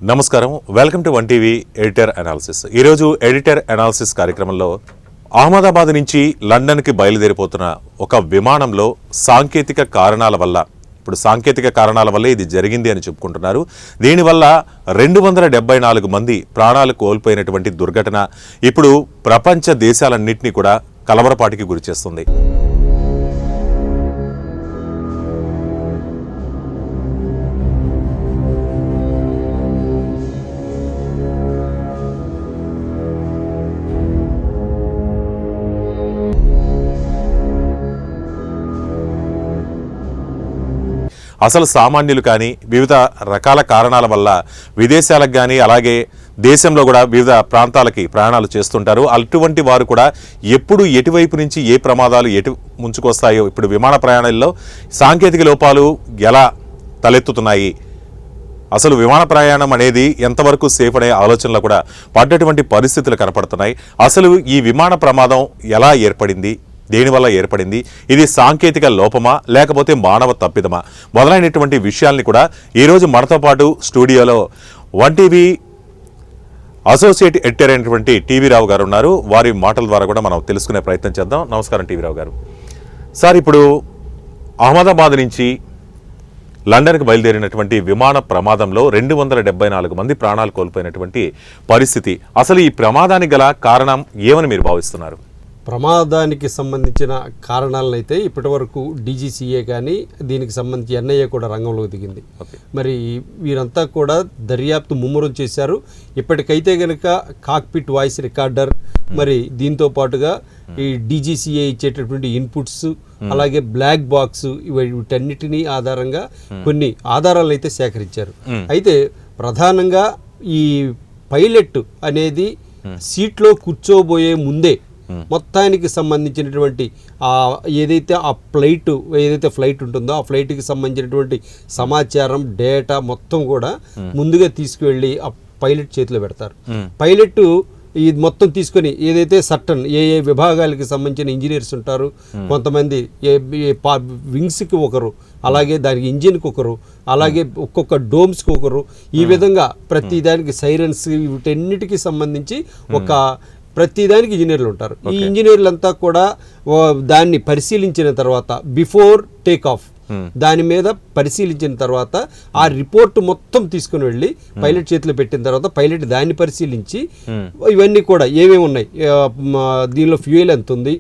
నమస్కారం, welcome to 1TV editor analysis. ఈరోజు editor analysis కార్యక్రమంలో అహ్మదాబాద్ నుంచి లండన్కి బయలుదేరిపోతున్న ఒక విమానంలో సాంకేతిక కారణాల వల్ల ఇది జరిగింది అని చెప్పుకుంటున్నారు. దీనివల్ల 274 మంది ప్రాణాలు కోల్పోయినటువంటి దుర్ఘటన ఇప్పుడు ప్రపంచ దేశాలన్నింటినీ కూడా కలవరపాటికి గురిచేస్తుంది. అసలు సామాన్యులు కానీ వివిధ రకాల కారణాల వల్ల విదేశాలకు కానీ అలాగే దేశంలో కూడా వివిధ ప్రాంతాలకి ప్రయాణాలు చేస్తుంటారు. అటువంటి వారు కూడా ఎప్పుడు ఎటువైపు నుంచి ఏ ప్రమాదాలు ఎటు ముంచుకొస్తాయో ఇప్పుడు విమాన ప్రయాణాల్లో సాంకేతిక లోపాలు ఎలా తలెత్తుతున్నాయి, అసలు విమాన ప్రయాణం అనేది ఎంతవరకు సేఫ్ అనే ఆలోచనలో కూడా పడ్డటువంటి పరిస్థితులు కనపడుతున్నాయి. అసలు ఈ విమాన ప్రమాదం ఎలా ఏర్పడింది, దేనివల్ల ఏర్పడింది, ఇది సాంకేతిక లోపమా లేకపోతే మానవ తప్పిదమా మొదలైనటువంటి విషయాల్ని కూడా ఈరోజు మనతో పాటు స్టూడియోలో 1TV అసోసియేట్ ఎడిటర్ అయినటువంటి టీవీ రావు గారు ఉన్నారు. వారి మాటల ద్వారా కూడా మనం తెలుసుకునే ప్రయత్నం చేద్దాం. నమస్కారం టీవీ రావు గారు. సార్, ఇప్పుడు అహ్మదాబాద్ నుంచి లండన్కి బయలుదేరినటువంటి విమాన ప్రమాదంలో 274 మంది ప్రాణాలు కోల్పోయినటువంటి పరిస్థితి. అసలు ఈ ప్రమాదానికి గల కారణం ఏమని మీరు భావిస్తున్నారు? ప్రమాదానికి సంబంధించిన కారణాలను అయితే ఇప్పటి వరకు డీజీసీఏ కానీ దీనికి సంబంధించి ఎన్ఐఏ కూడా రంగంలోకి దిగింది. మరి వీరంతా కూడా దర్యాప్తు ముమ్మరం చేశారు. ఇప్పటికైతే కనుక కాక్పిట్ వాయిస్ రికార్డర్, మరి దీంతో పాటుగా ఈ డీజీసీఏ ఇచ్చేటటువంటి ఇన్పుట్స్, అలాగే బ్లాక్ బాక్స్, వీటన్నిటినీ ఆధారంగా కొన్ని ఆధారాలు అయితే సేకరించారు. అయితే ప్రధానంగా ఈ పైలట్ అనేది సీట్లో కూర్చోబోయే ముందే మొత్తానికి సంబంధించినటువంటి ఏదైతే ఫ్లైట్ ఉంటుందో ఆ ఫ్లైట్కి సంబంధించినటువంటి సమాచారం, డేటా మొత్తం కూడా ముందుగా తీసుకువెళ్ళి ఆ పైలట్ చేతిలో పెడతారు. పైలట్ ఇది మొత్తం తీసుకొని ఏదైతే సర్టన్ ఏ విభాగాలకి సంబంధించిన ఇంజనీర్స్ ఉంటారు, కొంతమంది వింగ్స్కి ఒకరు, అలాగే దానికి ఇంజిన్కి ఒకరు, అలాగే ఒక్కొక్క డోమ్స్కి ఒకరు, ఈ విధంగా ప్రతి దానికి సైరన్స్, వీటన్నిటికీ సంబంధించి ప్రతిదానికి ఇంజనీర్లు ఉంటారు. ఈ ఇంజనీర్లంతా కూడా దాన్ని పరిశీలించిన తర్వాత బిఫోర్ టేక్ ఆఫ్ దాని మీద పరిశీలించిన తర్వాత ఆ రిపోర్ట్ మొత్తం తీసుకుని వెళ్ళి పైలట్ చేతిలో పెట్టిన తర్వాత పైలట్ దాన్ని పరిశీలించి ఇవన్నీ కూడా ఏమేమి ఉన్నాయి, దీనిలో ఫ్యూయల్ ఎంత ఉంది,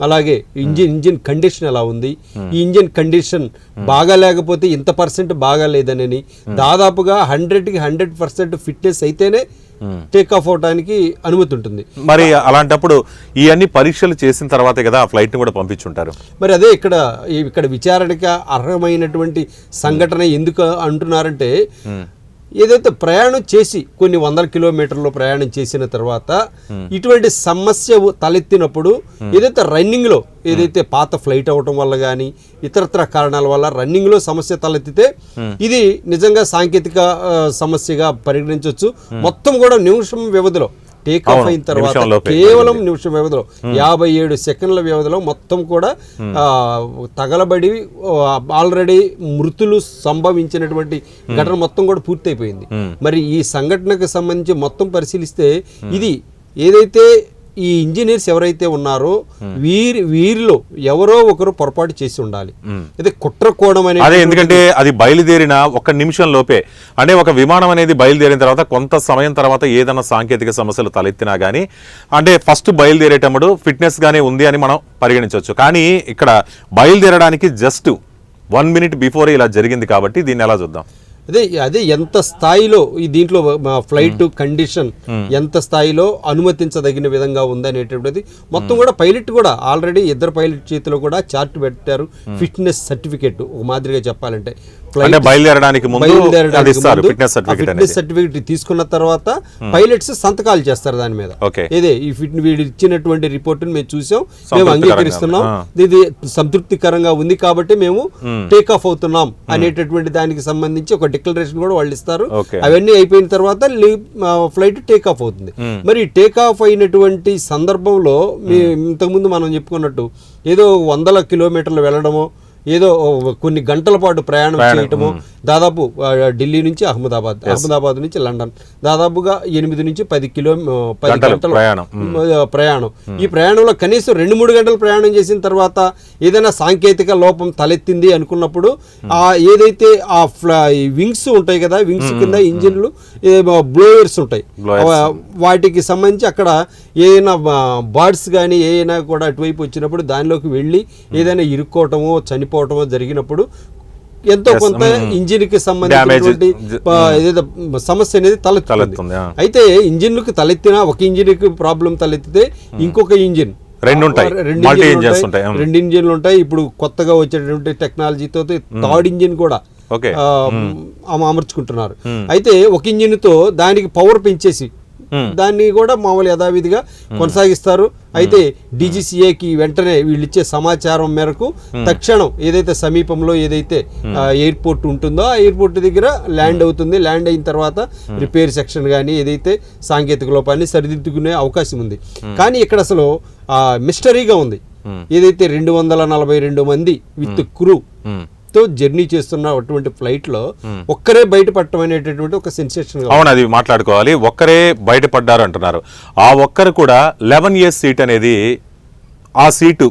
అలాగే ఇంజిన్ కండిషన్ ఎలా ఉంది, ఈ ఇంజిన్ కండిషన్ బాగా లేకపోతే ఇంత పర్సెంట్ బాగా లేదని, దాదాపుగా 100కి 100% ఫిట్నెస్ అయితేనే టేక్ ఆఫ్ అవడానికి అనుమతి ఉంటుంది. మరి అలాంటప్పుడు ఈ అన్ని పరీక్షలు చేసిన తర్వాతే కదా ఆ ఫ్లైట్ ని కూడా పంపించుంటారు. మరి అదే ఇక్కడ విచారణకి అర్హమైనటువంటి సంఘటన ఎందుకు అంటున్నారంటే, ఏదైతే ప్రయాణం చేసి కొన్ని 100 కిలోమీటర్లు ప్రయాణం చేసిన తర్వాత ఇటువంటి సమస్య తలెత్తినప్పుడు ఏదైతే రన్నింగ్లో ఏదైతే పాత ఫ్లైట్ అవటం వల్ల కానీ ఇతరత్ర కారణాల వల్ల రన్నింగ్లో సమస్య తలెత్తితే ఇది నిజంగా సాంకేతిక సమస్యగా పరిగణించవచ్చు. మొత్తం కూడా నిమిషం వ్యవధిలో టేక్ ఆఫ్ అయిన తర్వాత కేవలం నిమిషం వ్యవధిలో 57 సెకండ్ల వ్యవధిలో మొత్తం కూడా తగలబడి ఆల్రెడీ మృతులు సంభవించినటువంటి ఘటన మొత్తం కూడా పూర్తయిపోయింది. మరి ఈ సంఘటనకు సంబంధించి మొత్తం పరిశీలిస్తే ఇది ఏదైతే ఈ ఇంజనీర్స్ ఎవరైతే ఉన్నారో వీరిలో ఎవరో ఒకరు పొరపాటు చేసి ఉండాలి. అయితే కుట్రకోణం అనేది, ఎందుకంటే అది బయలుదేరిన 1 నిమిషం లోపే, అంటే ఒక విమానం అనేది బయలుదేరిన తర్వాత కొంత సమయం తర్వాత ఏదైనా సాంకేతిక సమస్యలు తలెత్తినా కానీ అంటే ఫస్ట్ బయలుదేరేటప్పుడు ఫిట్నెస్ గానే ఉంది అని మనం పరిగణించవచ్చు. కానీ ఇక్కడ బయలుదేరడానికి జస్ట్ 1 మినిట్ బిఫోర్ ఇలా జరిగింది కాబట్టి దీన్ని ఎలా చూద్దాం? అదే ఎంత స్థాయిలో ఈ దీంట్లో ఫ్లైట్ కండిషన్ ఎంత స్థాయిలో అనుమతించదగిన విధంగా ఉందనేటువంటిది మొత్తం కూడా పైలట్ కూడా ఆల్రెడీ 2 పైలట్ చేతిలో కూడా చార్ట్ పెట్టారు. ఫిట్నెస్ సర్టిఫికేట్ ఒక మాదిరిగా చెప్పాలంటే బయలుదేరడానికి ఫిట్నెస్ సర్టిఫికేట్ తీసుకున్న తర్వాత పైలట్స్ సంతకాలు చేస్తారు దాని మీద. ఇదే వీడు ఇచ్చినటువంటి రిపోర్ట్ మేము చూసాం, మేము అంగీకరిస్తున్నాం, ఇది సంతృప్తికరంగా ఉంది కాబట్టి మేము టేక్ ఆఫ్ అవుతున్నాం అనేటటువంటి దానికి సంబంధించి ఒక డిక్లరేషన్ కూడా వాళ్ళు ఇస్తారు. అవన్నీ అయిపోయిన తర్వాత ఫ్లైట్ టేక్ ఆఫ్ అవుతుంది. మరి టేక్ ఆఫ్ అయినటువంటి సందర్భంలో ఇంతకుముందు మనం చెప్పుకున్నట్టు ఏదో 100 కిలోమీటర్లు వెళ్ళడమో ఏదో కొన్ని గంటల పాటు ప్రయాణం చేయటము, దాదాపు ఢిల్లీ నుంచి అహ్మదాబాద్ నుంచి లండన్ దాదాపుగా 8 నుంచి 10 గంటల ప్రయాణం. ఈ ప్రయాణంలో కనీసం 2-3 గంటలు ప్రయాణం చేసిన తర్వాత ఏదైనా సాంకేతిక లోపం తలెత్తింది అనుకున్నప్పుడు ఏదైతే ఆ వింగ్స్ ఉంటాయి కదా, వింగ్స్ కింద ఇంజిన్లు బ్లోయర్స్ ఉంటాయి, వాటికి సంబంధించి అక్కడ ఏదైనా బర్డ్స్ కానీ ఏదైనా కూడా అటువైపు వచ్చినప్పుడు దానిలోకి వెళ్ళి ఏదైనా ఇరుక్కోవటమో చనిపోవటమో జరిగినప్పుడు ఎంతో కొంత ఇంజిన్ కి సంబంధించినటువంటి ఏదైతే సమస్య అనేది తలెత్తుతుంది. అయితే ఇంజిన్లకు తలెత్తినా ఒక ఇంజిన్ కి ప్రాబ్లం తలెత్తితే ఇంకొక ఇంజిన్ రెండు ఇంజిన్లు ఉంటాయి. ఇప్పుడు కొత్తగా వచ్చేటువంటి టెక్నాలజీతో థర్డ్ ఇంజిన్ కూడా అమర్చుకుంటున్నారు. అయితే ఒక ఇంజిన్ తో దానికి పవర్ పెంచేసి దాన్ని కూడా మామూలు యథావిధిగా కొనసాగిస్తారు. అయితే డీజీసీఏకి వెంటనే వీళ్ళు ఇచ్చే సమాచారం మేరకు తక్షణం ఏదైతే సమీపంలో ఏదైతే ఎయిర్పోర్ట్ ఉంటుందో ఆ ఎయిర్పోర్ట్ దగ్గర ల్యాండ్ అవుతుంది. ల్యాండ్ అయిన తర్వాత రిపేర్ సెక్షన్ కానీ ఏదైతే సాంకేతిక లోపాన్ని సరిదిద్దుకునే అవకాశం ఉంది. కానీ ఇక్కడ అసలు మిస్టరీగా ఉంది. ఏదైతే 242 మంది విత్ క్రూ తో జర్నీ చేస్తున్న అటువంటి ఫ్లైట్ లో ఒక్కరే బయటపడటం అనేటటువంటి ఒక సెన్సేషన్. అవును, అది మాట్లాడుకోవాలి. ఒక్కరే బయటపడ్డారు అంటున్నారు. ఆ ఒక్కరు కూడా 11A సీట్ అనేది ఆ సీటు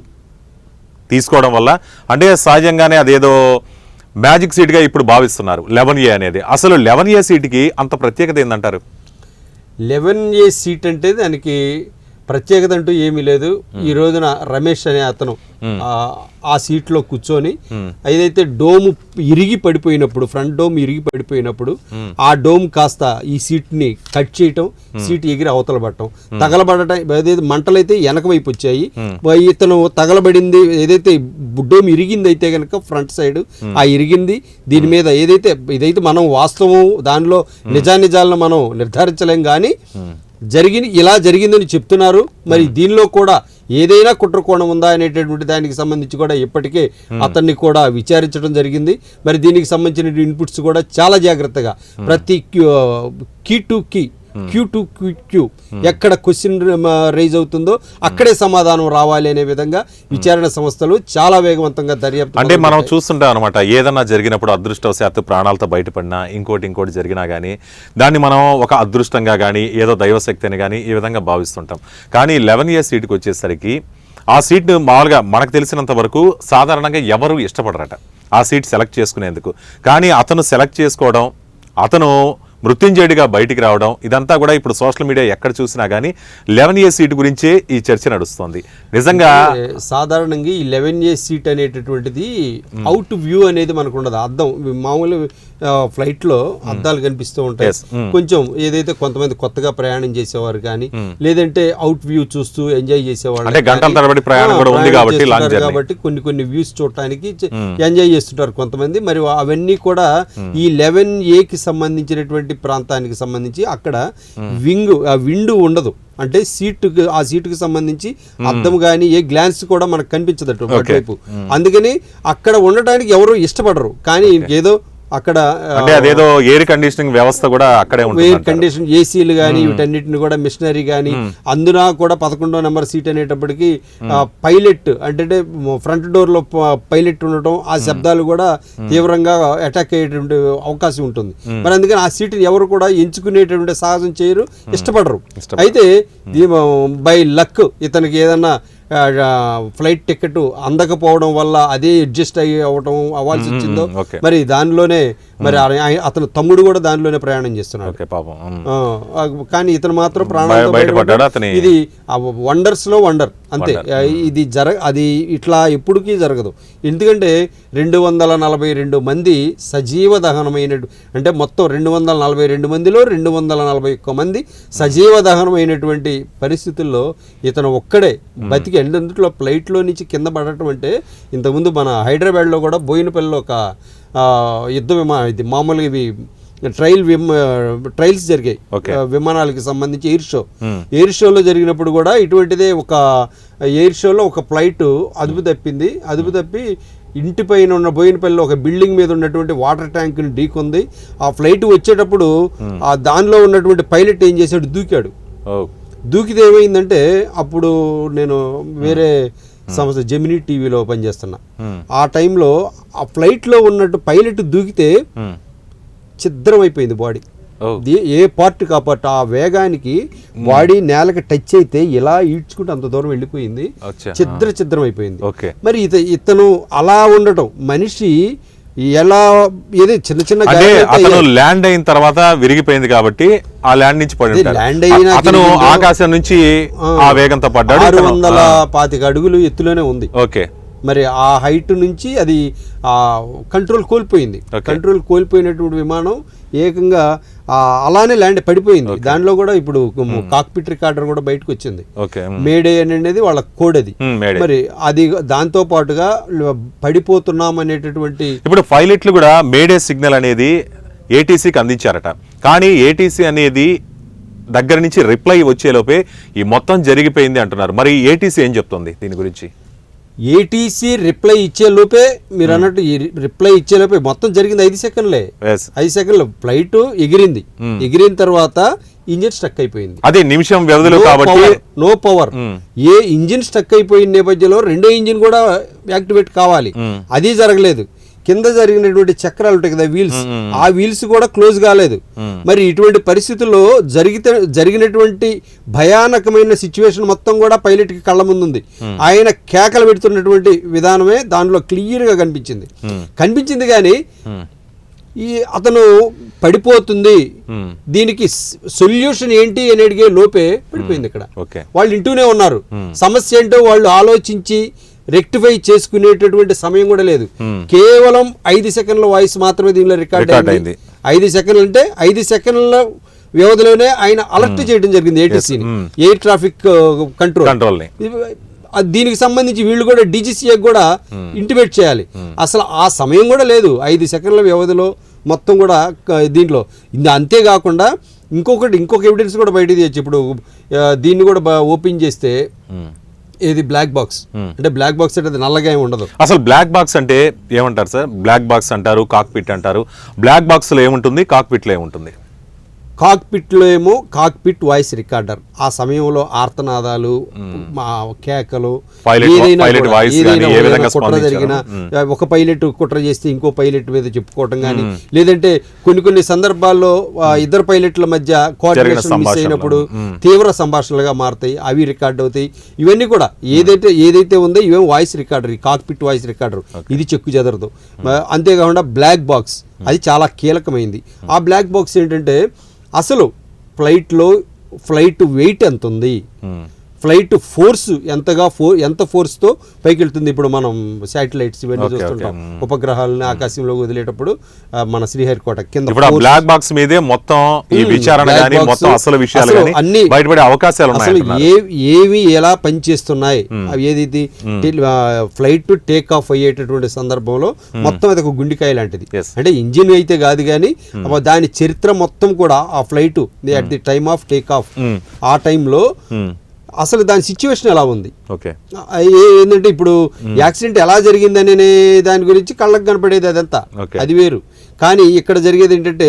తీసుకోవడం వల్ల అంటే సహజంగానే అదేదో మ్యాజిక్ సీట్గా ఇప్పుడు భావిస్తున్నారు 11A అనేది. అసలు 11A సీట్కి అంత ప్రత్యేకత ఏందంటారు? 11A సీట్ అంటే దానికి ప్రత్యేకత అంటూ ఏమీ లేదు. ఈ రోజున రమేష్ అనే అతను ఆ సీట్లో కూర్చొని ఏదైతే డోమ్ ఇరిగి పడిపోయినప్పుడు, ఫ్రంట్ డోమ్ ఇరిగి పడిపోయినప్పుడు ఆ డోమ్ కాస్త ఈ సీట్ ని కట్ చేయటం, సీట్ ఎగిరి అవతల పడటం, తగలబడటం, ఏదైతే మంటలైతే వెనక వైపు వచ్చాయి. ఇతను తగలబడింది ఏదైతే డోమ్ ఇరిగింది అయితే కనుక ఫ్రంట్ సైడ్ ఆ ఇరిగింది. దీని మీద ఇదైతే మనం వాస్తవం దానిలో నిజానిజాలను మనం నిర్ధారించలేం, కానీ ఇలా జరిగిందని చెప్తున్నారు. మరి దీనిలో కూడా ఏదైనా కుట్రకోణం ఉందా అనేటటువంటి దానికి సంబంధించి కూడా ఇప్పటికే అతన్ని కూడా విచారించడం జరిగింది. మరి దీనికి సంబంధించిన ఇన్పుట్స్ కూడా చాలా జాగ్రత్తగా ప్రతి key to key, cue to cue ఎక్కడ క్వశ్చన్ రైజ్ అవుతుందో అక్కడే సమాధానం రావాలి అనే విధంగా విచారణ సంస్థలు చాలా వేగవంతంగా దర్యాప్తు. అంటే మనం చూస్తుంటాం అనమాట, ఏదన్నా జరిగినప్పుడు అదృష్టవశాత్తు ప్రాణాలతో బయటపడినా ఇంకోటి జరిగినా కానీ దాన్ని మనం ఒక అదృష్టంగా కానీ ఏదో దైవశక్తి అని కానీ ఈ విధంగా భావిస్తుంటాం. కానీ 11A సీటుకి వచ్చేసరికి ఆ సీట్ మామూలుగా మనకు తెలిసినంత వరకు సాధారణంగా ఎవరు ఇష్టపడరట ఆ సీట్ సెలెక్ట్ చేసుకునేందుకు. కానీ అతను సెలెక్ట్ చేసుకోవడం, అతను మృత్యుంజయుడిగా బయటికి రావడం, ఇదంతా కూడా ఇప్పుడు సోషల్ మీడియా ఎక్కడ చూసినా కానీ 11A సీట్ గురించే ఈ చర్చ నడుస్తుంది. నిజంగా సాధారణంగా ఈ 11A సీట్ అనేటటువంటిది అవుట్ వ్యూ అనేది మనకు ఉండదు. అద్దం మామూలు ఫ్లైట్ లో అద్దాలు కనిపిస్తూ ఉంటాయి. కొంచెం ఏదైతే కొంతమంది కొత్తగా ప్రయాణం చేసేవారు కానీ లేదంటే అవుట్ వ్యూ చూస్తూ ఎంజాయ్ చేసేవాళ్ళు కాబట్టి కొన్ని వ్యూస్ చూడటానికి ఎంజాయ్ చేస్తుంటారు కొంతమంది. మరి అవన్నీ కూడా ఈ 11Aకి సంబంధించినటువంటి ప్రాంతానికి సంబంధించి అక్కడ విండ్ ఉండదు. అంటే ఆ సీటుకి సంబంధించి అద్దం కానీ ఏ గ్లాన్స్ కూడా మనకు కనిపించదట అటువైపు. అందుకని అక్కడ ఉండటానికి ఎవరు ఇష్టపడరు. కానీ ఏదో అక్కడ అదేదో ఎయిర్ కండిషనింగ్ వ్యవస్థ కూడా అక్కడే ఉంటుంది. ఎయిర్ కండిషన్ ఏసీలు కానీ వీటన్నిటిని కూడా మిషనరీ కానీ అందున కూడా 11వ నెంబర్ సీట్ అనేటప్పటికి పైలట్ అంటే ఫ్రంట్ డోర్ లో పైలట్ ఉండటం, ఆ శబ్దాలు కూడా తీవ్రంగా అటాక్ అయ్యేటువంటి అవకాశం ఉంటుంది. మరి అందుకని ఆ సీటుని ఎవరు కూడా ఎంచుకునేటువంటి సాహసం చేయరు, ఇష్టపడరు. అయితే బై లక్ ఇతనికి ఏదన్నా ఫ్లైట్ టికెట్ అందకపోవడం వల్ల అదే అడ్జస్ట్ అవ్వాల్సి వచ్చిందో మరి దానిలోనే మరి అతను తమ్ముడు కూడా దానిలోనే ప్రయాణం చేస్తున్నాడు. కానీ ఇతను మాత్రం ప్రాణాలు ఇది వండర్స్ లో వండర్ అంతే. ఇది అది ఇట్లా ఎప్పటికీ జరగదు. ఎందుకంటే 242 మంది సజీవ దహనమైన అంటే మొత్తం 242 మందిలో 241 మంది సజీవ దహనమైనటువంటి పరిస్థితుల్లో ఇతను ఒక్కడే బతికి ఎందులో ఫ్లైట్లో నుంచి కింద పడటం అంటే ఇంతకుముందు మన హైదరాబాద్లో కూడా బోయినపల్లిలో ఒక యుద్ధ విమానం ఇది మామూలుగా ఇవి ట్రయల్స్ జరిగాయి విమానాలకి సంబంధించి ఎయిర్ షోలో జరిగినప్పుడు కూడా ఇటువంటిదే ఒక ఎయిర్ షోలో ఒక ఫ్లైట్ అదుపు తప్పి ఇంటిపైన ఉన్న బోయినపల్లిలో ఒక బిల్డింగ్ మీద ఉన్నటువంటి వాటర్ ట్యాంక్ని ఢీకొంది. ఆ ఫ్లైట్ వచ్చేటప్పుడు ఆ దానిలో ఉన్నటువంటి పైలట్ ఏం చేశాడు, దూకితే ఏమైందంటే అప్పుడు నేను వేరే సంస్థ జెమినీ టీవీలో పనిచేస్తున్నా. ఆ టైంలో ఆ ఫ్లైట్లో ఉన్నట్టు పైలట్ దూకితే ఛిద్రం అయిపోయింది బాడీ. ఏ పార్ట్ కా పార్ట్ ఆ వేగానికి బాడీ నేలకి టచ్ అయితే ఇలా ఈడ్చుకుంటూ అంత దూరం వెళ్ళిపోయింది, ఛిద్రం అయిపోయింది. మరి ఇతను అలా ఉండటం మనిషి ఎలా ఏదో చిన్న చిన్న అతను ల్యాండ్ అయిన తర్వాత విరిగిపోయింది కాబట్టి ఆ ల్యాండ్ నుంచి పడి ల్యాండ్ అయిన అతను ఆకాశం నుంచి ఆ వేగంతో పడ్డాడు. 625 అడుగులు ఎత్తులోనే ఉంది. ఓకే, మరి ఆ హైట్ నుంచి అది కంట్రోల్ కోల్పోయింది. కంట్రోల్ కోల్పోయినటువంటి విమానం ఏకంగా అలానే ల్యాండ్ పడిపోయింది. దానిలో కూడా ఇప్పుడు కాక్పిట్ రికార్డర్ కూడా బయటకు వచ్చింది. మేడే అనేది వాళ్ళ కోడ్ అది. మరి అది దాంతో పాటుగా పడిపోతున్నాం అనేటటువంటి ఇప్పుడు పైలట్లు కూడా మేడే సిగ్నల్ అనేది ఏటీసీకి అందించారట. కానీ ఏటీసీ అనేది దగ్గర నుంచి రిప్లై వచ్చేలోపే ఈ మొత్తం జరిగిపోయింది అంటున్నారు. మరి ఏటీసీ ఏం చెప్తుంది దీని గురించి? ఏటీసీ రిప్లై ఇచ్చే లోపే మీరు అన్నట్టు రిప్లై ఇచ్చే లోపే మొత్తం జరిగింది 5 సెకండ్లే. 5 సెకండ్లు ఫ్లైట్ ఎగిరింది. ఎగిరిన తర్వాత ఇంజిన్ స్టక్ అయిపోయింది. అదే నిమిషం వ్యవధిలో కాబట్టి నో పవర్. ఏ ఇంజిన్ స్టక్ అయిపోయిన నేపథ్యంలో రెండో ఇంజిన్ కూడా యాక్టివేట్ కావాలి, అది జరగలేదు. కింద జరిగినటువంటి చక్రాలు ఉంటాయి కదా, వీల్స్, ఆ వీల్స్ కూడా క్లోజ్ కాలేదు. మరి ఇటువంటి పరిస్థితుల్లో జరిగినటువంటి భయానకమైన సిచ్యువేషన్ మొత్తం కూడా పైలట్ కి కళ్ళ ముందుంది. ఆయన కేకలు పెడుతున్నటువంటి విధానమే దానిలో క్లియర్ గా కనిపించింది. కానీ అతను పడిపోతుంది, దీనికి సొల్యూషన్ ఏంటి అని అడిగే లోపే పడిపోయింది. ఇక్కడ వాళ్ళు ఇంటూనే ఉన్నారు. సమస్య ఏంటో వాళ్ళు ఆలోచించి రెక్టిఫై చేసుకునేటటువంటి సమయం కూడా లేదు. కేవలం 5 సెకండ్ల వాయిస్ మాత్రమే దీనిలో రికార్డ్ అయింది. 5 సెకండ్లు అంటే 5 సెకండ్ల వ్యవధిలోనే ఆయన అలర్ట్ చేయడం జరిగింది ఏటీసీని, ఎయిర్ ట్రాఫిక్ కంట్రోల్. దీనికి సంబంధించి వీళ్ళు కూడా డీజీసీఏ కూడా ఇంటిమేట్ చేయాలి. అసలు ఆ సమయం కూడా లేదు. 5 సెకండ్ల వ్యవధిలో మొత్తం కూడా దీంట్లో. అంతేకాకుండా ఇంకొక ఎవిడెన్స్ కూడా బయట తీయచ్చు. ఇప్పుడు దీన్ని కూడా ఓపెన్ చేస్తే ఇది బ్లాక్ బాక్స్. అంటే బ్లాక్ బాక్స్ అంటే నల్లగా ఏమి ఉండదు. అసలు బ్లాక్ బాక్స్ అంటే ఏమంటారు సార్? బ్లాక్ బాక్స్ అంటారు, కాక్పిట్ అంటారు. బ్లాక్ బాక్స్ లో ఏముంటుంది, కాక్పిట్ లో ఏముంటుంది? కాక్పిట్లో ఏమో కాక్పిట్ వాయిస్ రికార్డర్. ఆ సమయంలో ఆర్తనాదాలు, కేకలు, కుట్ర జరిగిన ఒక పైలట్ కుట్ర చేస్తే ఇంకో పైలట్ మీద చెప్పుకోవటం కానీ, లేదంటే కొన్ని సందర్భాల్లో ఇద్దరు పైలట్ల మధ్య కోఆర్డినేషన్ మిస్ అయినప్పుడు తీవ్ర సంభాషణలుగా మారుతాయి, అవి రికార్డ్ అవుతాయి. ఇవన్నీ కూడా ఏదైతే ఉందో ఇవేమో voice recorder, cockpit voice recorder. ఇది చెక్కు చెదరదు. అంతేకాకుండా బ్లాక్ బాక్స్ అది చాలా కీలకమైంది. ఆ బ్లాక్ బాక్స్ ఏంటంటే అసలు ఫ్లైట్ వెయిట్ ఎంత ఉంది, ఫ్లైట్ ఫోర్స్ ఎంత ఫోర్స్తో పైకి వెళ్తుంది. ఇప్పుడు మనం శాటిలైట్స్ ఇవన్నీ చూస్తుంటాం, ఉపగ్రహాలను ఆకాశంలో వదిలేటప్పుడు మన శ్రీహరికోట కింద బ్లాక్ బాక్స్ మీదే మొత్తం ఈ విచారణ గాని మొత్తం అసలు విషయాలు గాని అన్ని బయటపడే అవకాశాలు ఉన్నాయి. అసలు ఏవి ఎలా పనిచేస్తున్నాయి, ఏదైతే ఫ్లైట్ టేక్ ఆఫ్ అయ్యేటటువంటి సందర్భంలో మొత్తం అది ఒక గుండికాయ లాంటిది. అంటే ఇంజిన్ అయితే కాదు కానీ దాని చరిత్ర మొత్తం కూడా ఆ flight at the time of take off ఆ టైంలో అసలు దాని సిచ్యువేషన్ ఎలా ఉంది, ఏంటంటే ఇప్పుడు యాక్సిడెంట్ ఎలా జరిగిందనే దాని గురించి కళ్ళకు కనపడేది అదంతా, అది వేరు. కానీ ఇక్కడ జరిగేది ఏంటంటే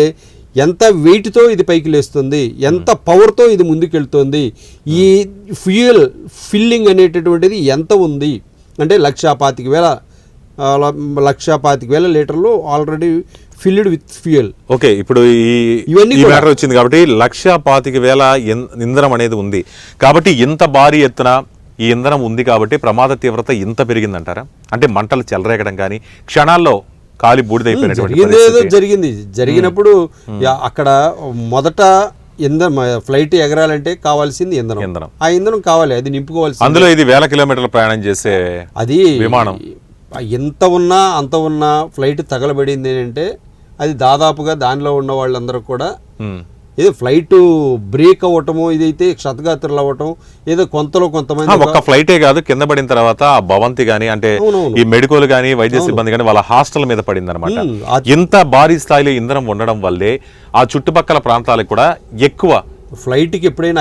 ఎంత వెయిట్తో ఇది పైకి లేస్తుంది, ఎంత పవర్తో ఇది ముందుకెళ్తుంది, ఈ ఫ్యూయల్ ఫిల్లింగ్ అనేటటువంటిది ఎంత ఉంది అంటే 1,25,000 లీటర్లు already filled with fuel. Okay, ఇప్పుడు ఈ మ్యాటర్ వచ్చింది కాబట్టి 1,25,000 ఇంధనం అనేది ఉంది కాబట్టి ఇంత భారీ ఎత్తున ఈ ఇంధనం ఉంది కాబట్టి ప్రమాద తీవ్రత ఇంత పెరిగిందంటారా? అంటే మంటలు చెలరేగడం కానీ క్షణాల్లో కాలి బూడిదైపోయినటువంటి జరిగినప్పుడు అక్కడ మొదట ఫ్లైట్ ఎగరాలంటే కావాల్సింది ఇంధనం. ఆ ఇంధనం కావాలి, అది నింపుకోవాల్సి. అందులో ఇది 1000 కిలోమీటర్ల ప్రయాణం చేసే అది విమానం. ఎంత ఉన్నా అంత ఉన్నా ఫ్లైట్ తగలబడింది అంటే అది దాదాపుగా దానిలో ఉన్న వాళ్ళందరూ కూడా ఏదో ఫ్లైట్ బ్రేక్ అవ్వటము, ఇదైతే క్షతగాత్రులు అవ్వటం, ఏదో కొంతమంది ఒక్క ఫ్లైటే కాదు కింద పడిన తర్వాత ఆ భవంతి గానీ అంటే ఈ మెడికల్ గానీ వైద్య సిబ్బంది కానీ వాళ్ళ హాస్టల్ మీద పడింది అనమాట. ఇంత భారీ స్థాయిలో ఇంధనం ఉండడం వల్లే ఆ చుట్టుపక్కల ప్రాంతాలకు కూడా ఎక్కువ. ఫ్లైట్కి ఎప్పుడైనా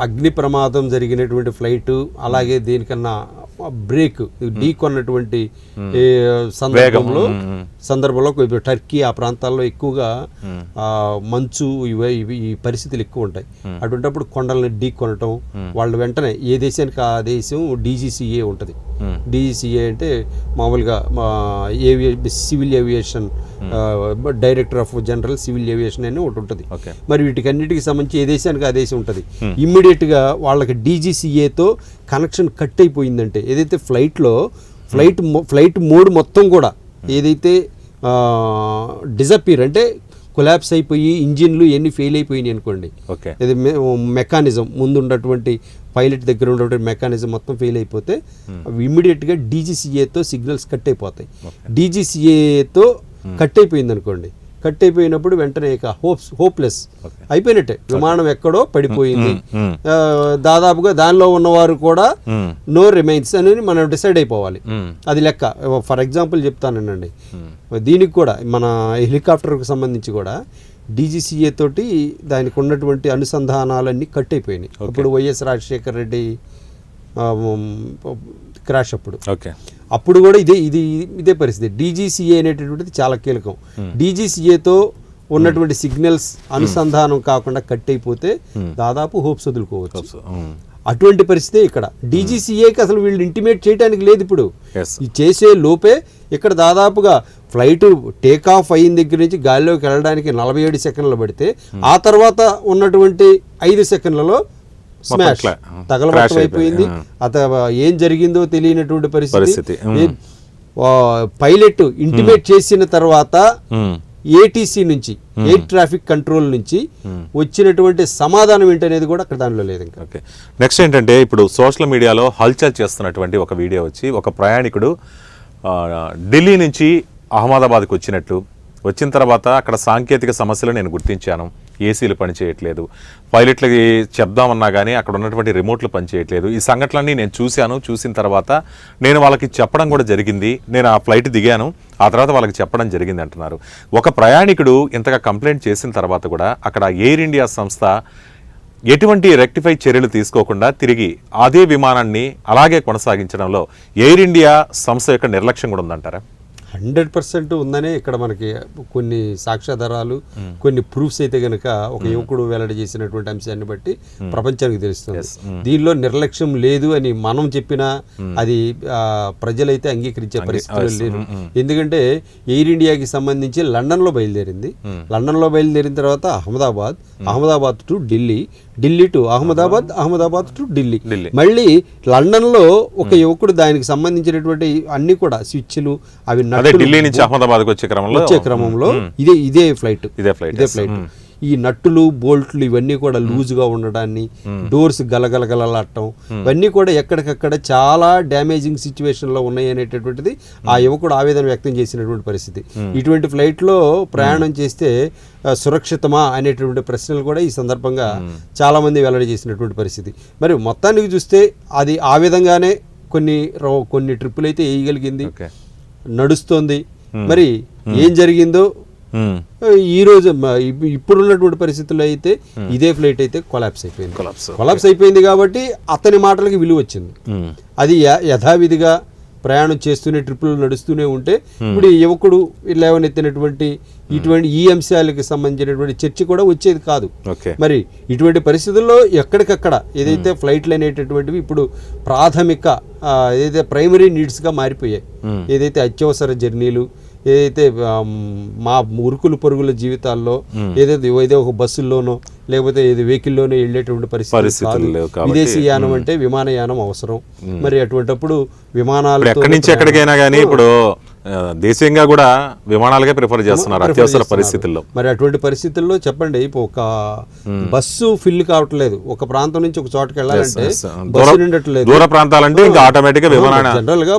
అగ్ని ప్రమాదం జరిగినటువంటి ఫ్లైట్ అలాగే దేనికన్నా బ్రేక్ ఢీ కొన్నటువంటి సందర్భంలో సందర్భంలో ఇప్పుడు టర్కీ ఆ ప్రాంతాల్లో ఎక్కువగా మంచు ఇవి ఈ పరిస్థితులు ఎక్కువ ఉంటాయి. అటువంటిప్పుడు కొండల్ని ఢీ కొనటం, వాళ్ళు వెంటనే ఏ దేశానికి ఆ దేశం DGCA ఉంటుంది. DGCA అంటే మామూలుగా civil aviation director of general civil aviation అని ఒకటి ఉంటుంది. మరి వీటికన్నిటికి సంబంధించి ఏ దేశానికి ఆ దేశం ఉంటుంది. ఇమ్మీడియట్గా వాళ్ళకి DGCAతో కనెక్షన్ కట్ అయిపోయిందంటే ఏదైతే ఫ్లైట్ మోడ్ మొత్తం కూడా ఏదైతే డిజపీర్ అంటే కొలాప్స్ అయిపోయి ఇంజిన్లు ఎన్ని ఫెయిల్ అయిపోయినాయి అనుకోండి, ఇది మెకానిజం ముందు ఉన్నటువంటి పైలట్ దగ్గర ఉన్నటువంటి మెకానిజం మొత్తం ఫెయిల్ అయిపోతే ఇమ్మీడియట్గా DGCAతో సిగ్నల్స్ కట్ అయిపోతాయి. DGCAతో కట్ అయిపోయింది అనుకోండి, కట్ అయిపోయినప్పుడు వెంటనే ఇక హోప్లెస్ అయిపోయినట్టే. విమానం ఎక్కడో పడిపోయింది, దాదాపుగా దానిలో ఉన్నవారు కూడా నో రిమైన్స్ అని మనం డిసైడ్ అయిపోవాలి. అది లెక్క. ఫర్ ఎగ్జాంపుల్ చెప్తానండి, దీనికి కూడా మన హెలికాప్టర్కి సంబంధించి కూడా DGCA తోటి దానికి ఉన్నటువంటి అనుసంధానాలన్నీ కట్ అయిపోయినాయి. ఇప్పుడు వైఎస్ రాజశేఖర రెడ్డి క్రాష్ అప్పుడు కూడా ఇదే పరిస్థితి. DGCA అనేటటువంటిది చాలా కీలకం. DGCAతో ఉన్నటువంటి సిగ్నల్స్ అనుసంధానం కాకుండా కట్ అయిపోతే దాదాపు హోప్స్ వదులుకోవచ్చు. అటువంటి పరిస్థితి ఇక్కడ. DGCAకి అసలు వీళ్ళు ఇంటిమేట్ చేయడానికి లేదు. ఇప్పుడు ఈ చేసే లోపే ఇక్కడ దాదాపుగా ఫ్లైట్ టేక్ ఆఫ్ అయిన దగ్గర నుంచి గాలిలోకి వెళ్ళడానికి 47 సెకండ్లు పడితే ఆ తర్వాత ఉన్నటువంటి 5 సెకండ్లలో స్మాష్ తగలబట్టం అయిపోయింది. ఏం జరిగిందో తెలియనటువంటి పరిస్థితి. పైలట్ ఇంటిమేట్ చేసిన తర్వాత ATC నుంచి ఎయిర్ ట్రాఫిక్ కంట్రోల్ నుంచి వచ్చినటువంటి సమాధానం ఏంటనేది కూడా అక్కడ దానిలో లేదు. ఇంకా నెక్స్ట్ ఏంటంటే, ఇప్పుడు సోషల్ మీడియాలో హల్చల్ చేస్తున్నటువంటి ఒక వీడియో వచ్చి, ఒక ప్రయాణికుడు ఢిల్లీ నుంచి అహ్మదాబాద్కి వచ్చిన తర్వాత అక్కడ సాంకేతిక సమస్యలు నేను గుర్తించాను. ఏసీలు పనిచేయట్లేదు, పైలట్లకి చెప్దామన్నా కానీ అక్కడ ఉన్నటువంటి రిమోట్లు పనిచేయట్లేదు. ఈ సంఘటనలన్నీ నేను చూసిన తర్వాత నేను వాళ్ళకి చెప్పడం కూడా జరిగింది. నేను ఆ ఫ్లైట్ దిగాను, ఆ తర్వాత వాళ్ళకి చెప్పడం జరిగింది అంటున్నారు. ఒక ప్రయాణికుడు ఇంతగా కంప్లైంట్ చేసిన తర్వాత కూడా అక్కడ ఎయిర్ ఇండియా సంస్థ ఎటువంటి రెక్టిఫై చర్యలు తీసుకోకుండా తిరిగి అదే విమానాన్ని అలాగే కొనసాగించడంలో ఎయిర్ ఇండియా సంస్థ యొక్క నిర్లక్ష్యం కూడా ఉందంటారా? 100% ఉందనే ఇక్కడ మనకి కొన్ని సాక్ష్యాధారాలు, కొన్ని ప్రూఫ్స్ అయితే కనుక ఒక యువకుడు వెల్లడి చేసినటువంటి అంశాన్ని బట్టి ప్రపంచానికి తెలుస్తుంది. దీనిలో నిర్లక్ష్యం లేదు అని మనం చెప్పినా అది ప్రజలైతే అంగీకరించే పరిస్థితులు లేరు. ఎందుకంటే ఎయిర్ ఇండియాకి సంబంధించి లండన్లో బయలుదేరింది. లండన్లో బయలుదేరిన తర్వాత Ahmedabad to Delhi to Ahmedabad to Delhi. మళ్ళీ లండన్లో ఒక యువకుడు దానికి సంబంధించినటువంటి అన్ని కూడా స్విచ్లు అవి ఢిల్లీ నుంచి అహ్మదాబాద్ వచ్చే క్రమంలో ఇదే ఫ్లైట్ ఈ నట్టులు బోల్ట్లు ఇవన్నీ కూడా లూజ్గా ఉండడాన్ని, డోర్స్ గలగలగలలాడటం ఇవన్నీ కూడా ఎక్కడికక్కడ చాలా డ్యామేజింగ్ సిచ్యువేషన్లో ఉన్నాయి అనేటటువంటిది ఆ యువకుడు ఆవేదన వ్యక్తం చేసినటువంటి పరిస్థితి. ఇటువంటి ఫ్లైట్లో ప్రయాణం చేస్తే సురక్షితమా అనేటువంటి ప్రశ్నలు కూడా ఈ సందర్భంగా చాలామంది వెల్లడి చేసినటువంటి పరిస్థితి. మరి మొత్తానికి చూస్తే అది ఆ విధంగానే కొన్ని ట్రిప్పులు అయితే వేయగలిగింది, నడుస్తోంది. మరి ఏం జరిగిందో ఈ రోజు ఇప్పుడున్నటువంటి పరిస్థితుల్లో అయితే ఇదే ఫ్లైట్ అయితే కొలాప్స్ అయిపోయింది కాబట్టి అతని మాటలకి విలువ వచ్చింది. అది యథావిధిగా ప్రయాణం చేస్తూనే ట్రిప్పులు నడుస్తూనే ఉంటే ఇప్పుడు ఈ యువకుడు లేవనెత్తినటువంటి ఈ అంశాలకు సంబంధించినటువంటి చర్చ కూడా వచ్చేది కాదు. మరి ఇటువంటి పరిస్థితుల్లో ఎక్కడికక్కడ ఏదైతే ఫ్లైట్లు అనేటటువంటివి ఇప్పుడు ప్రాథమిక ఏదైతే ప్రైమరీ నీడ్స్గా మారిపోయాయి, ఏదైతే అత్యవసర జర్నీలు, ఏదైతే మా ఉరుకులు పరుగుల జీవితాల్లో ఏదో ఒక బస్సుల్లోనో లేకపోతే వెహికల్లోనే వెళ్ళేటువంటి పరిస్థితి విదేశీయానం అంటే విమానయానం అవసరం. మరి అటువంటిప్పుడు విమానాలు ఎక్కడి నుంచి ఎక్కడికైనా కానీ ఇప్పుడు దేశీయంగా కూడా విమానాలకే ప్రిఫర్ చేస్తున్నారు అత్యవసర పరిస్థితుల్లో. మరి అటువంటి పరిస్థితుల్లో చెప్పండి, ఒక బస్సు ఫిల్ కావట్లేదు, ఒక ప్రాంతం నుంచి ఒక చోటకి వెళ్ళాలంటే బస్సు నిండట్లేదు. దూర ప్రాంతాలంటే ఇంకా ఆటోమేటిక్ గా జనరల్ గా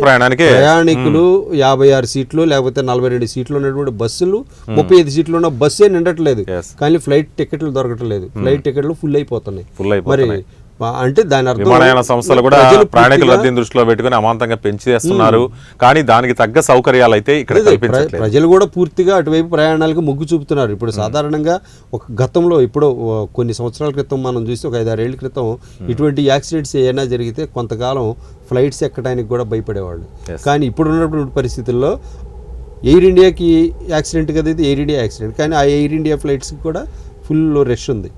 ప్రయాణికులు 56 సీట్లు లేకపోతే 42 సీట్లు ఉన్నటువంటి బస్సులు 35 సీట్లు ఉన్న బస్సే నిండట్లేదు. కానీ ఫ్లైట్ టికెట్లు దొరకట్లేదు, ఫ్లైట్ టికెట్లు ఫుల్ అయిపోతున్నాయి. మరి అంటే దాని అర్థం విమానయాన సంస్థలు కూడా ప్రయాణికుల రద్దీని దృష్టిలో పెట్టుకుని అమాంతంగా పెంచేస్తున్నారు. కానీ దానికి తగ్గ సౌకర్యాలు అయితే ఇక్కడ కల్పించట్లేదు. ప్రజలు కూడా పూర్తిగా అటువైపు ప్రయాణాలకు మొగ్గు చూపుతున్నారు. ఇప్పుడు సాధారణంగా ఒక గతంలో ఇప్పుడు కొన్ని సంవత్సరాల క్రితం మనం చూస్తే ఒక 5-6 ఏళ్ల క్రితం ఇటువంటి యాక్సిడెంట్స్ ఏమైనా జరిగితే కొంతకాలం ఫ్లైట్స్ ఎక్కడానికి కూడా భయపడేవాళ్ళు. కానీ ఇప్పుడు ఉన్నటువంటి పరిస్థితుల్లో ఎయిర్ ఇండియాకి యాక్సిడెంట్ కదా, ఇది ఎయిర్ ఇండియా యాక్సిడెంట్, కానీ ఆ ఎయిర్ ఇండియా ఫ్లైట్స్కి కూడా ఫుల్ రష్ ఉంది.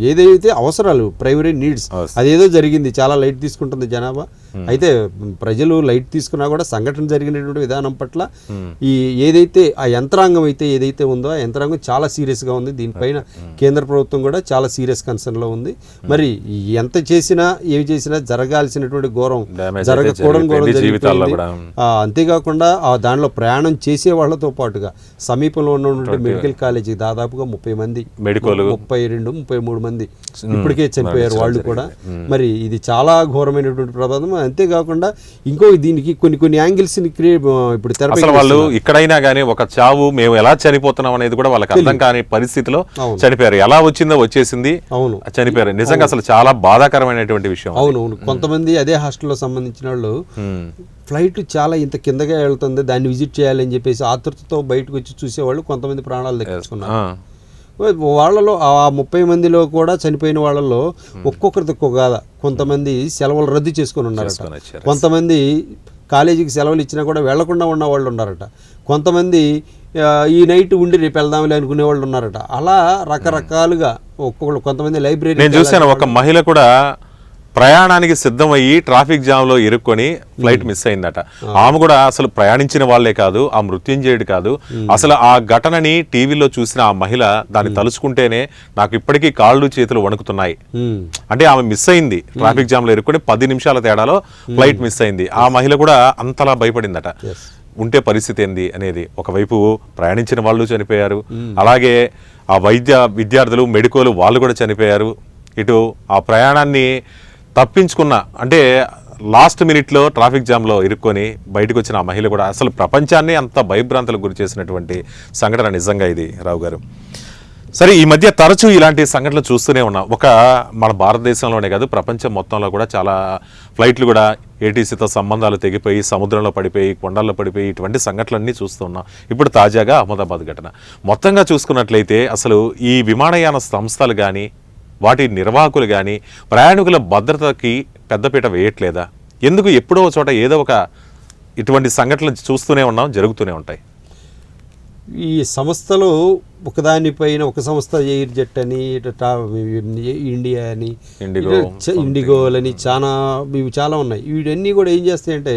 ఏదైతే అవసరాలు ప్రైమరీ నీడ్స్ అదేదో జరిగింది, చాలా లైట్ తీసుకుంటుంది జనాభా. అయితే ప్రజలు లైట్ తీసుకున్నా కూడా సంఘటన జరిగినటువంటి విధానం పట్ల ఈ ఏదైతే ఆ యంత్రాంగం అయితే ఏదైతే ఉందో ఆ యంత్రాంగం చాలా సీరియస్గా ఉంది. దీనిపైన కేంద్ర ప్రభుత్వం కూడా చాలా సీరియస్ కన్సర్న్లో ఉంది. మరి ఎంత చేసినా ఏమి చేసినా జరగాల్సినటువంటి ఘోరం జరగకూడని ఘోరం జరిగిపోయింది. అంతేకాకుండా దానిలో ప్రయాణం చేసే వాళ్ళతో పాటుగా సమీపంలో ఉన్నటువంటి మెడికల్ కాలేజీ దాదాపుగా 30 మంది, 32-33 మంది ఇప్పటికే చనిపోయారు వాళ్ళు కూడా. మరి ఇది చాలా ఘోరమైనటువంటి ప్రమాదం. అంతేకాకుండా ఇంకో దీనికి కొన్ని యాంగిల్స్ ఇప్పుడు అసలు వాళ్ళు ఇక్కడైనా కానీ ఒక చావు మేము ఎలా చనిపోతున్నాం అనేది కూడా వాళ్ళకి అర్థం కాని పరిస్థితిలో చనిపోయారు. ఎలా వచ్చిందో వచ్చేసింది, అవును చనిపోయారు. నిజంగా అసలు చాలా బాధాకరమైనటువంటి విషయం. అవునవును. కొంతమంది అదే హాస్టల్లో సంబంధించిన వాళ్ళు ఫ్లైట్ చాలా ఇంత కిందగా వెళ్తుంది, దాన్ని విజిట్ చేయాలని చెప్పేసి ఆతృతతో బయటకు వచ్చి చూసేవాళ్ళు కొంతమంది ప్రాణాలు దక్కించుకున్నారు. వాళ్ళలో ఆ 30 మందిలో కూడా చనిపోయిన వాళ్ళలో ఒక్కొక్కరిది ఒక్కొక్క గాథ. కొంతమంది సెలవులు రద్దు చేసుకొని ఉన్నారట, కొంతమంది కాలేజీకి సెలవులు ఇచ్చినా కూడా వెళ్లకుండా ఉన్న వాళ్ళు ఉన్నారట, కొంతమంది ఈ నైట్ ఉండి రేపు వెళ్దాంలే అనుకునే వాళ్ళు ఉన్నారట. అలా రకరకాలుగా ఒక్కొక్కరు, కొంతమంది లైబ్రరీ. నేను చూశాను ఒక మహిళ కూడా ప్రయాణానికి సిద్ధమయ్యి ట్రాఫిక్ జామ్ లో ఇరుక్కొని ఫ్లైట్ మిస్ అయిందట. ఆమె కూడా అసలు ప్రయాణించిన వాళ్లే కాదు, ఆ మృత్యుంజయుడు కాదు, అసలు ఆ ఘటనని టీవీలో చూసిన ఆ మహిళ దాన్ని తలుచుకుంటేనే నాకు ఇప్పటికీ కాళ్ళు చేతులు వణుకుతున్నాయి. అంటే ఆమె మిస్ అయింది, ట్రాఫిక్ జామ్ లో ఇరుక్కొని 10 నిమిషాల తేడాలో ఫ్లైట్ మిస్ అయింది. ఆ మహిళ కూడా అంతలా భయపడిందట. ఉంటే పరిస్థితి ఏంది అనేది. ఒకవైపు ప్రయాణించిన వాళ్ళు చనిపోయారు, అలాగే ఆ విద్యార్థులు మెడికోలు వాళ్ళు కూడా చనిపోయారు. ఇటు ఆ ప్రయాణాన్ని తప్పించుకున్న, అంటే లాస్ట్ మినిట్లో ట్రాఫిక్ జామ్లో ఇరుక్కొని బయటకు వచ్చిన ఆ మహిళ కూడా అసలు ప్రపంచాన్ని అంత భయభ్రాంతులకు గురి చేసినటువంటి సంఘటన నిజంగా ఇది, రావు గారు. సరే, ఈ మధ్య తరచూ ఇలాంటి సంఘటనలు చూస్తూనే ఉన్నాం. మన భారతదేశంలోనే కాదు, ప్రపంచం మొత్తంలో కూడా చాలా ఫ్లైట్లు కూడా ఏటీసీతో సంబంధాలు తెగిపోయి సముద్రంలో పడిపోయి కొండల్లో పడిపోయి ఇటువంటి సంఘటనలన్నీ చూస్తున్నాం. ఇప్పుడు తాజాగా అహ్మదాబాద్ ఘటన. మొత్తంగా చూసుకున్నట్లయితే అసలు ఈ విమానయాన సంస్థలు కానీ వాటి నిర్వాహకులు కానీ ప్రయాణికుల భద్రతకి పెద్దపీట వేయట్లేదా? ఎందుకు ఎప్పుడో చోట ఏదో ఒక ఇటువంటి సంఘటనలు చూస్తూనే ఉన్నాం, జరుగుతూనే ఉంటాయి. ఈ సంస్థలు ఒకదానిపైన ఒక సంస్థ ఎయిర్ జెట్ అని, ఇండియా అని, ఇండిగోలని ఇవి చాలా ఉన్నాయి. వీటన్నీ కూడా ఏం చేస్తాయంటే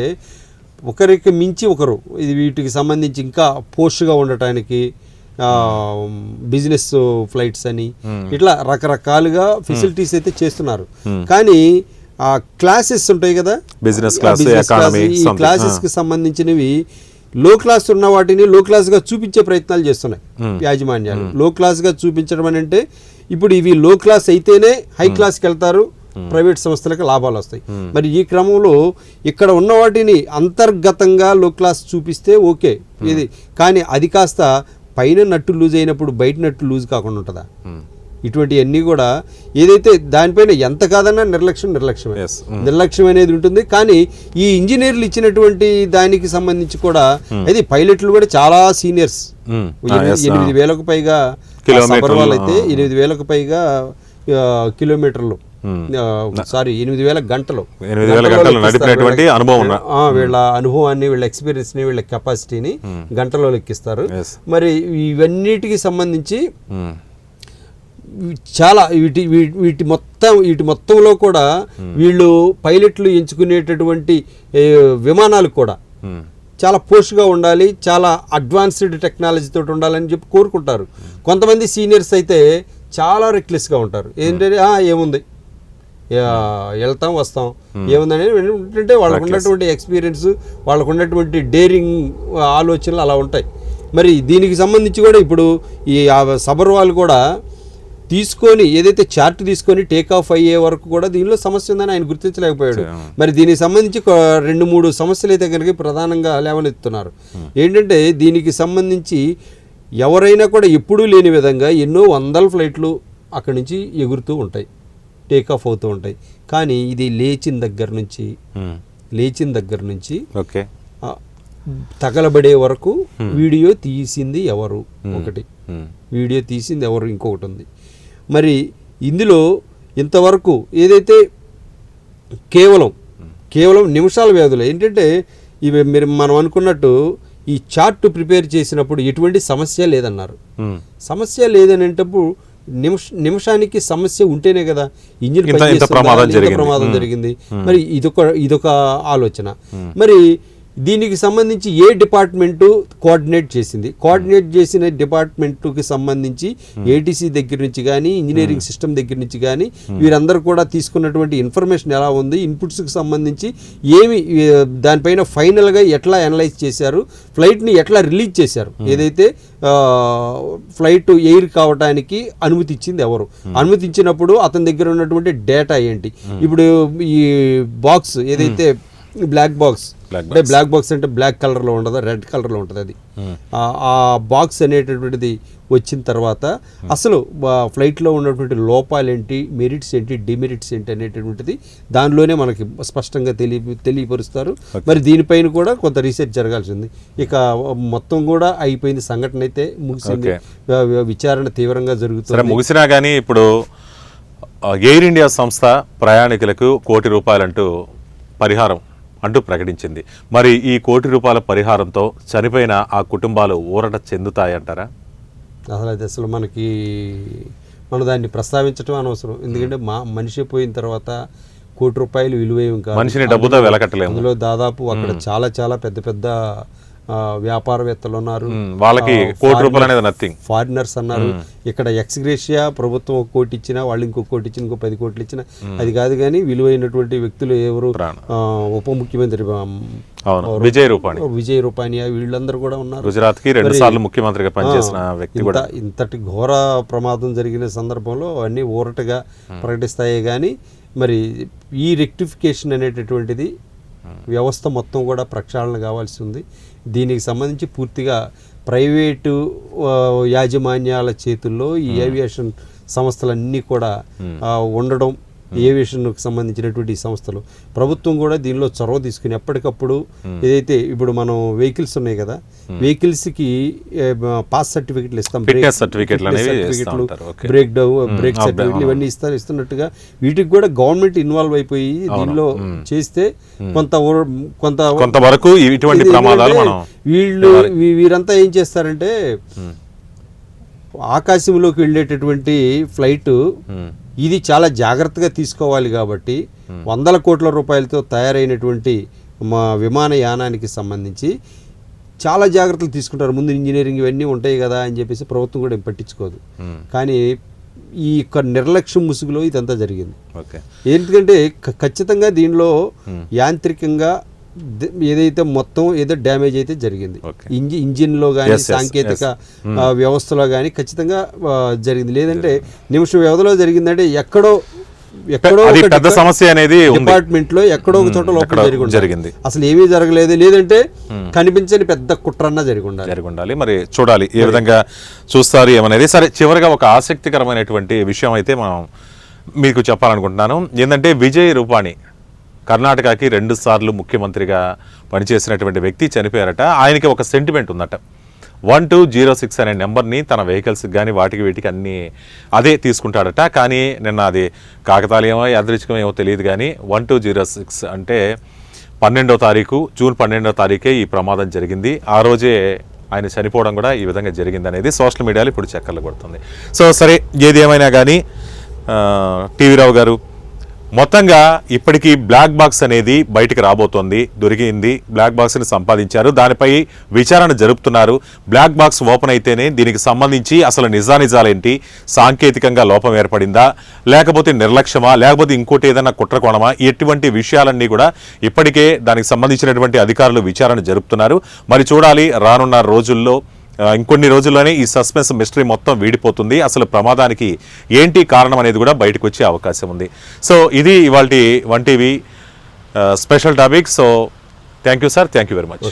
ఒకరికి మించి ఒకరు ఇది వీటికి సంబంధించి ఇంకా పోస్ట్గా ఉండటానికి బిజినెస్ ఫ్లైట్స్ అని ఇట్లా రకరకాలుగా ఫెసిలిటీస్ అయితే చేస్తున్నారు. కానీ ఆ క్లాసెస్ ఉంటాయి కదా, బిజినెస్ క్లాస్, ఈ క్లాసెస్కి సంబంధించినవి లో క్లాస్ ఉన్న వాటిని లో క్లాస్గా చూపించే ప్రయత్నాలు చేస్తున్నాయి యాజమాన్యాలు. లో క్లాస్గా చూపించడం అని అంటే ఇప్పుడు ఇవి లో క్లాస్ అయితేనే హై క్లాస్కి వెళ్తారు, ప్రైవేట్ సంస్థలకు లాభాలు వస్తాయి. మరి ఈ క్రమంలో ఇక్కడ ఉన్న వాటిని అంతర్గతంగా లో క్లాస్ చూపిస్తే ఓకే ఇది, కానీ అది కాస్త పైన నట్టు లూజ్ అయినప్పుడు బయట నట్టు లూజ్ కాకుండా ఉంటుందా? ఇటువంటివన్నీ కూడా ఏదైతే దానిపైన ఎంత కాదన్నా నిర్లక్ష్యం అనేది ఉంటుంది. కానీ ఈ ఇంజనీర్లు ఇచ్చినటువంటి దానికి సంబంధించి కూడా అది పైలట్లు కూడా చాలా సీనియర్స్, 8,000కు పైగా సబర్వాల్ అయితే 8,000కు పైగా కిలోమీటర్లు, 8,000 గంటలు నడిపినటువంటి అనుభవం, వీళ్ళ అనుభవాన్ని, వీళ్ళ ఎక్స్పీరియన్స్ని, వీళ్ళ కెపాసిటీని గంటలో లెక్కిస్తారు. మరి ఇవన్నిటికి సంబంధించి చాలా వీటి మొత్తంలో కూడా వీళ్ళు పైలట్లు ఎంచుకునేటటువంటి విమానాలు కూడా చాలా పోస్ట్గా ఉండాలి, చాలా అడ్వాన్స్డ్ టెక్నాలజీతో ఉండాలని చెప్పి కోరుకుంటారు. కొంతమంది సీనియర్స్ అయితే చాలా రెక్లెస్గా ఉంటారు. ఏంటంటే ఏముంది, వెళ్తాం వస్తాం ఏముందని, ఏంటంటే వాళ్ళకు ఉన్నటువంటి ఎక్స్పీరియన్స్, వాళ్ళకు ఉన్నటువంటి డేరింగ్ ఆలోచనలు అలా ఉంటాయి. మరి దీనికి సంబంధించి కూడా ఇప్పుడు ఈ సబర్వాల్ కూడా తీసుకొని ఏదైతే చార్ట్ తీసుకొని టేక్ ఆఫ్ అయ్యే వరకు కూడా దీనిలో సమస్య ఉందని ఆయన గుర్తించలేకపోయాడు. మరి దీనికి సంబంధించి 2-3 సమస్యలు అయితే కనుక ప్రధానంగా లేవనెత్తుతున్నారు. ఏంటంటే దీనికి సంబంధించి ఎవరైనా కూడా ఎప్పుడూ లేని విధంగా ఎన్నో వందల ఫ్లైట్లు అక్కడి నుంచి ఎగురుతూ ఉంటాయి, టేక్ ఆఫ్ అవుతూ ఉంటాయి. కానీ ఇది లేచిన దగ్గర నుంచి తగలబడే వరకు వీడియో తీసింది ఎవరు ఒకటి, వీడియో తీసింది ఎవరు ఇంకొకటి ఉంది. మరి ఇందులో ఇంతవరకు ఏదైతే కేవలం నిమిషాల వ్యవధిలో ఏంటంటే మనం అనుకున్నట్టు ఈ చార్ట్ ప్రిపేర్ చేసినప్పుడు ఎటువంటి సమస్య లేదన్నారు. ఉమ్. సమస్య లేదనేటప్పుడు నిమిషానికి సమస్య ఉంటేనే కదా ఇంజిన్ ప్రమాదం జరిగింది. మరి ఇదొక ఆలోచన. మరి దీనికి సంబంధించి ఏ డిపార్ట్మెంటు కోఆర్డినేట్ చేసిన డిపార్ట్మెంటుకి సంబంధించి ఏటీసీ దగ్గర నుంచి కానీ ఇంజనీరింగ్ సిస్టమ్ దగ్గర నుంచి కానీ వీరందరూ కూడా తీసుకున్నటువంటి ఇన్ఫర్మేషన్ ఎలా ఉంది, ఇన్పుట్స్కి సంబంధించి ఏమి దానిపైన ఫైనల్గా ఎట్లా అనలైజ్ చేశారు, ఫ్లైట్ని ఎట్లా రిలీజ్ చేశారు, ఏదైతే ఫ్లైట్ ఎయిర్ కావడానికి అనుమతి ఇచ్చింది ఎవరు, అనుమతి ఇచ్చినప్పుడు అతని దగ్గర ఉన్నటువంటి డేటా ఏంటి. ఇప్పుడు ఈ బాక్స్ ఏదైతే బ్లాక్ బాక్స్ అంటే బ్లాక్ బాక్స్ అంటే బ్లాక్ కలర్లో ఉండదు, రెడ్ కలర్లో ఉంటుంది. అది ఆ బాక్స్ అనేటటువంటిది వచ్చిన తర్వాత అసలు ఫ్లైట్లో ఉన్నటువంటి లోపాలేంటి, మెరిట్స్ ఏంటి, డిమెరిట్స్ ఏంటి అనేటటువంటిది దానిలోనే మనకి స్పష్టంగా తెలియపరుస్తారు. మరి దీనిపైన కూడా కొంత రీసెర్చ్ జరగాల్సి ఉంది. ఇక మొత్తం కూడా అయిపోయింది, సంఘటన అయితే ముగిసింది, విచారణ తీవ్రంగా జరుగుతుంది. ముగిసినా కానీ ఇప్పుడు ఎయిర్ ఇండియా సంస్థ ప్రయాణికులకు ₹1,00,00,000 పరిహారం అంటూ ప్రకటించింది. మరి ఈ ₹1,00,00,000 పరిహారంతో చనిపోయిన ఆ కుటుంబాలు ఊరట చెందుతాయంటారా? అసలు మనం దాన్ని ప్రస్తావించడం అనవసరం. ఎందుకంటే మనిషి పోయిన తర్వాత ₹1,00,00,000 విలువేం కాదు, మనిషిని డబ్బుతో వెలకట్టలేము. అందులో దాదాపు అక్కడ చాలా చాలా పెద్ద పెద్ద వ్యాపారవేత్తలు ఉన్నారు, వాళ్ళకి ₹1,00,00,000 అనేది నథింగ్. ఫారినర్స్ అన్నారు. ఇక్కడ ఎక్స్గ్రేషియా ప్రభుత్వం ₹1,00,00,000 ఇచ్చినా వాళ్ళు ₹1,00,00,000 ఇచ్చినా ఇంకో ₹10,00,00,000 ఇచ్చినా అది కాదు. కానీ విలువైనటువంటి వ్యక్తులు ఎవరు, ఉప ముఖ్యమంత్రి విజయ్ రూపాని వీళ్ళందరూ కూడా ఉన్నారు. గుజరాత్ కి 2 సార్లు ముఖ్యమంత్రిగా పనిచేసిన వ్యక్తి కూడా. ఇంతటి ఘోర ప్రమాదం జరిగిన సందర్భంలో అన్ని ఊరటగా ప్రకటిస్తాయే కానీ మరి ఈ రెక్టిఫికేషన్ అనేటటువంటిది వ్యవస్థ మొత్తం కూడా ప్రక్షాళన కావాల్సి ఉంది. దీనికి సంబంధించి పూర్తిగా ప్రైవేటు యాజమాన్యాల చేతుల్లో ఈ ఏవియేషన్ సంస్థలన్నీ కూడా ఉండడం, ఏవియేషన్కి సంబంధించినటువంటి సంస్థలు, ప్రభుత్వం కూడా దీనిలో చొరవ తీసుకుని ఎప్పటికప్పుడు ఏదైతే ఇప్పుడు మనం వెహికల్స్ ఉన్నాయి కదా, వెహికల్స్కి పాస్ సర్టిఫికెట్లు ఇస్తాం, బ్రేక్ సర్టిఫికెట్లు ఇవన్నీ ఇస్తున్నట్టుగా వీటికి కూడా గవర్నమెంట్ ఇన్వాల్వ్ అయిపోయి దీనిలో చేస్తే కొంతవరకు ఇటువంటి ప్రమాదాలు వీరంతా ఏం చేస్తారంటే ఆకాశంలోకి వెళ్ళేటటువంటి ఫ్లైట్ ఇది చాలా జాగ్రత్తగా తీసుకోవాలి కాబట్టి ₹100 కోట్ల తయారైనటువంటి మా విమానయానానికి సంబంధించి చాలా జాగ్రత్తలు తీసుకుంటారు. ముందు ఇంజనీరింగ్ ఇవన్నీ ఉంటాయి కదా అని చెప్పేసి ప్రభుత్వం కూడా ఏం పట్టించుకోదు. కానీ ఈ యొక్క నిర్లక్ష్యం ముసుగులో ఇదంతా జరిగింది. ఎందుకంటే ఖచ్చితంగా దీనిలో యాంత్రికంగా ఏదైతే మొత్తం ఏదో డ్యామేజ్ అయితే జరిగింది, ఇంజిన్లో కానీ సాంకేతిక వ్యవస్థలో కానీ ఖచ్చితంగా జరిగింది. లేదంటే నిమిషం వ్యవధిలో జరిగిందంటే ఎక్కడో పెద్ద సమస్య అనేది డిపార్ట్మెంట్ లో ఎక్కడో ఒక చోట లోపల జరిగింది, అసలు ఏమీ జరగలేదు. లేదంటే కనిపించని పెద్ద కుట్రన్నా జరిగి ఉండాలి. మరి చూడాలి ఏ విధంగా చూస్తారు ఏమనేది. సరే, చివరిగా ఒక ఆసక్తికరమైనటువంటి విషయం అయితే మనం మీకు చెప్పాలనుకుంటున్నాను. ఏంటంటే విజయ్ రూపాని కర్ణాటకకి 2 సార్లు ముఖ్యమంత్రిగా పనిచేసినటువంటి వ్యక్తి చనిపోయారట. ఆయనకి ఒక సెంటిమెంట్ ఉందట. 1206 అనే నెంబర్ని తన వెహికల్స్కి కానీ వాటికి వీటికి అన్నీ అదే తీసుకుంటాడట. కానీ నిన్న అది కాకతాళీయమో యాదృచ్ఛికమేమో తెలియదు కానీ 1206 అంటే 12వ తారీఖు, జూన్ 12వ తారీఖే ఈ ప్రమాదం జరిగింది. ఆ రోజే ఆయన చనిపోవడం కూడా ఈ విధంగా జరిగింది అనేది సోషల్ మీడియాలో ఇప్పుడు చక్కర్లు కొడుతుంది. సో సరే, ఏది ఏమైనా కానీ టీవీ రావు గారు, మొత్తంగా ఇప్పటికీ బ్లాక్ బాక్స్ అనేది బయటికి రాబోతోంది, దొరికింది, బ్లాక్ బాక్స్ని సంపాదించారు, దానిపై విచారణ జరుపుతున్నారు. బ్లాక్ బాక్స్ ఓపెన్ అయితేనే దీనికి సంబంధించి అసలు నిజానిజాలేంటి, సాంకేతికంగా లోపం ఏర్పడిందా, లేకపోతే నిర్లక్ష్యమా, లేకపోతే ఇంకోటి ఏదైనా కుట్రకోణమా, ఇటువంటి విషయాలన్నీ కూడా ఇప్పటికే దానికి సంబంధించినటువంటి అధికారులు విచారణ జరుపుతున్నారు. మరి చూడాలి, రానున్న రోజుల్లో ఇంకొన్ని రోజుల్లోనే ఈ సస్పెన్స్ మిస్టరీ మొత్తం వీడిపోతుంది. అసలు ప్రమాదానికి ఏంటి కారణం అనేది కూడా బయటకు వచ్చే అవకాశం ఉంది. సో ఇది ఇవాల్టి 1 TV special topic. So thank you sir, thank you very much.